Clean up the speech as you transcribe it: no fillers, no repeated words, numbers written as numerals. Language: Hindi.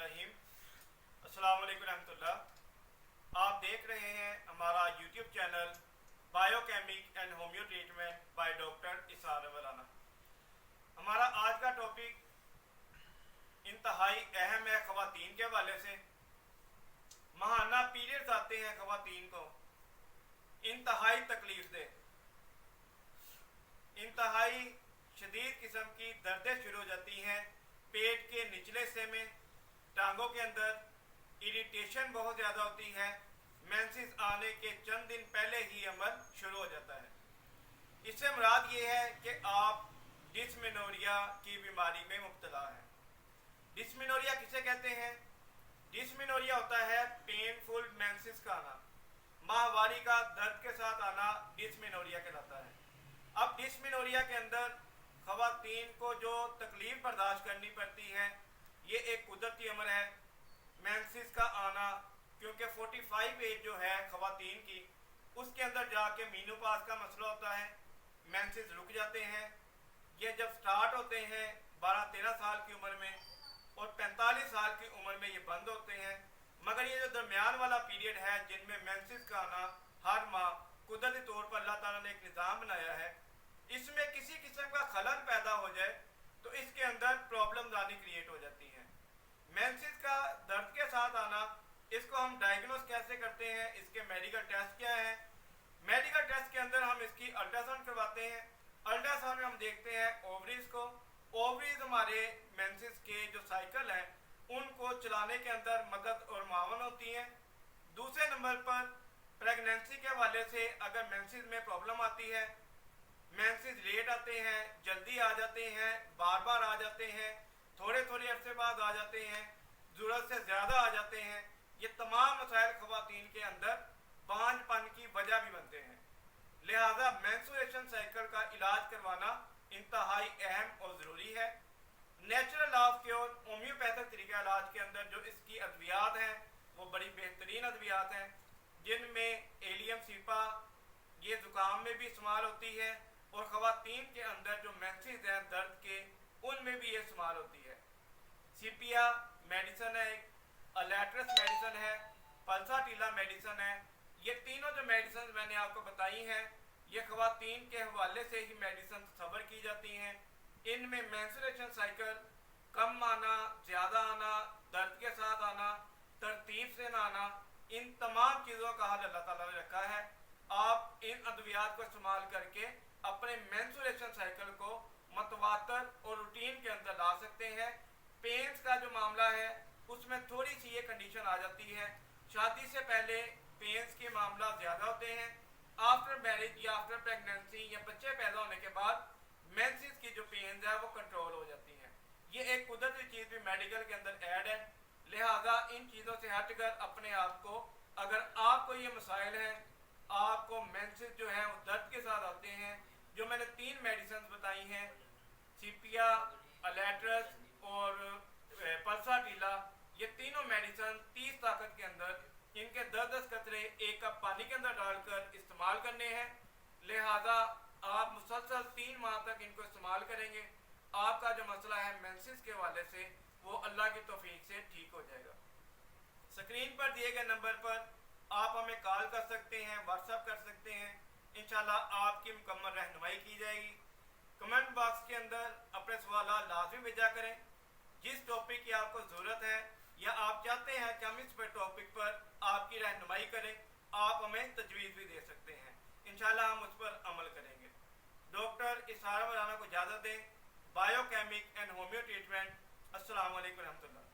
रहीम। अस्सलाम वालेकुम रहमतुल्लाह। आप देख रहे हैं हमारा YouTube channel biochemic and homoeo treatment by doctor Isar Varana. हमारा आज का टॉपिक इंतहाई अहम है ख़वातीन के हवाले से। माहाना पीरियड्स आते हैं ख़वातीन को, इंतहाई तकलीफ दे, इंतहाई शदीद किस्म की दर्दें शुरू हो जाती हैं। पेट के निचले हिस्से में, टांगों के अंदर इरिटेशन बहुत ज़्यादा होती है। मेंसेस आने के चंद दिन पहले ही अमल शुरू हो जाता है। इससे मुराद ये है कि आप डिस्मेनोरिया की बीमारी में मुब्तला हैं। डिस्मेनोरिया किसे कहते हैं? डिस्मेनोरिया होता है पेनफुल मेंसेस का आना, माहवारी का दर्द के साथ आना डिस्मेनोरिया कहलाता है। अब डिस्मेनोरिया के अंदर ख़वातीन को जो तकलीफ बर्दाश्त करनी पड़ती है, ये एक कुदरती अमर है मेंसेस का आना, क्योंकि 45 एज जो है ख़वातीन की, उसके अंदर जाके मीनोपॉज़ का मसला होता है। मेंसेस रुक जाते हैं। ये जब स्टार्ट होते हैं 12-13 साल की उम्र में और 45 साल की उम्र में ये बंद होते हैं। मगर ये जो दरमियान वाला पीरियड है जिनमें मेंसेस का आना हर माह कुदरती तौर पर अल्लाह ताला ने एक निज़ाम बनाया है, इसमें किसी किस्म का खलल पैदा हो जाए तो इसके अंदर प्रॉब्लम आनी क्रिएट हो जाती हैं। मेंसेस का दर्द के साथ आना, इसको हम डायग्नोस कैसे करते हैं, इसके मेडिकल टेस्ट क्या है? मेडिकल टेस्ट के अंदर हम इसकी अल्ट्रासाउंड करवाते हैं। अल्ट्रासाउंड में हम देखते हैं ओवरीज को। ओवरीज हमारे मेंसेस के जो साइकिल हैं उनको चलाने के अंदर मदद और मावन होती हैं। दूसरे नंबर पर प्रेगनेंसी के हवाले से अगर मेंसेस में प्रॉब्लम आती है, मेंसेस लेट आते हैं, जल्दी आ जाते हैं, बार बार आ जाते हैं, थोड़े थोड़े अरसे बाद आ जाते हैं, ज़रूरत से ज़्यादा आ जाते हैं, ये तमाम मसाइल ख़वातीन के अंदर बांझपन की वजह भी बनते हैं। लिहाजा मेंस्ट्रुएशन साइकिल का इलाज करवाना इंतहाई अहम और ज़रूरी है। नेचुरल ऑफ क्योर होम्योपैथिक तरीका इलाज के अंदर जो इसकी अद्वियात हैं वो बड़ी बेहतरीन अद्वियात हैं, जिनमें एलियम सीपा ये ज़ुकाम में भी इस्तेमाल होती है और ख़वातीन के अंदर जो मेंसेस हैं दर्द के, उनमें भी ये इस्तेमाल होती है। सीपिया मेडिसन है, एक अलेट्रस मेडिसन है, पल्साटीला मेडिसन है। ये तीनों जो मेडिसन मैंने आपको बताई हैं, ये ख़वातीन के हवाले से ही मेडिसन तस्वर की जाती हैं। इनमें मेंस्ट्रुएशन साइकिल कम आना, ज़्यादा आना, दर्द के साथ आना, तरतीब से ना आना, इन तमाम चीज़ों का हल अल्लाह ताला ने रखा है। आप इन अद्वियात को इस्तेमाल करके अपने मेंस्ट्रुएशन साइकिल को मतवातर और रूटीन के अंदर ला सकते हैं। पेन्स का जो मामला है उसमें थोड़ी सी ये कंडीशन आ जाती है, शादी से पहले पेन्स के मामला ज़्यादा होते हैं। आफ्टर मैरिज या आफ्टर प्रेगनेंसी या बच्चे पैदा होने के बाद मेंसेस की जो पेन्स है वो कंट्रोल हो जाती हैं। ये एक कुदरती चीज़ भी मेडिकल के अंदर ऐड है। लिहाजा इन चीज़ों से हटकर अपने आप को, अगर आपको ये मसाइल हैं, आपको मेंसेस जो हैं वो दर्द के साथ आते हैं, जो मैंने 3 मेडिसिन बताई हैं, सीपिया, अलेट्रस और पल्साटीला, ये तीनों मेडिसिन 30 ताकत के अंदर, इनके 10-10 कतरे 1 कप पानी के अंदर डालकर इस्तेमाल करने हैं। लिहाजा आप मुसलसल 3 माह तक इनको इस्तेमाल करेंगे, आपका जो मसला है मेंसेस के हवाले से वो अल्लाह की तौफीक से ठीक हो जाएगा। स्क्रीन पर दिए गए नंबर पर आप हमें कॉल कर सकते हैं, व्हाट्सएप कर सकते हैं। इंशाल्लाह आपकी मुकम्मल रहनुमाई की जाएगी। कमेंट बॉक्स के अंदर अपने सवाल लाजमी भेजा करें। जिस टॉपिक की आपको ज़रूरत है या आप चाहते हैं कि हम इस पर टॉपिक पर आपकी रहनुमाई करें, आप हमें तजवीज़ भी दे सकते हैं। इंशाल्लाह हम उस पर अमल करेंगे। डॉक्टर इसार वराना को इजाज़त दें। Biochemic and homoeo treatment. अस्सलाम वालेकुम रहमतुल्लाह।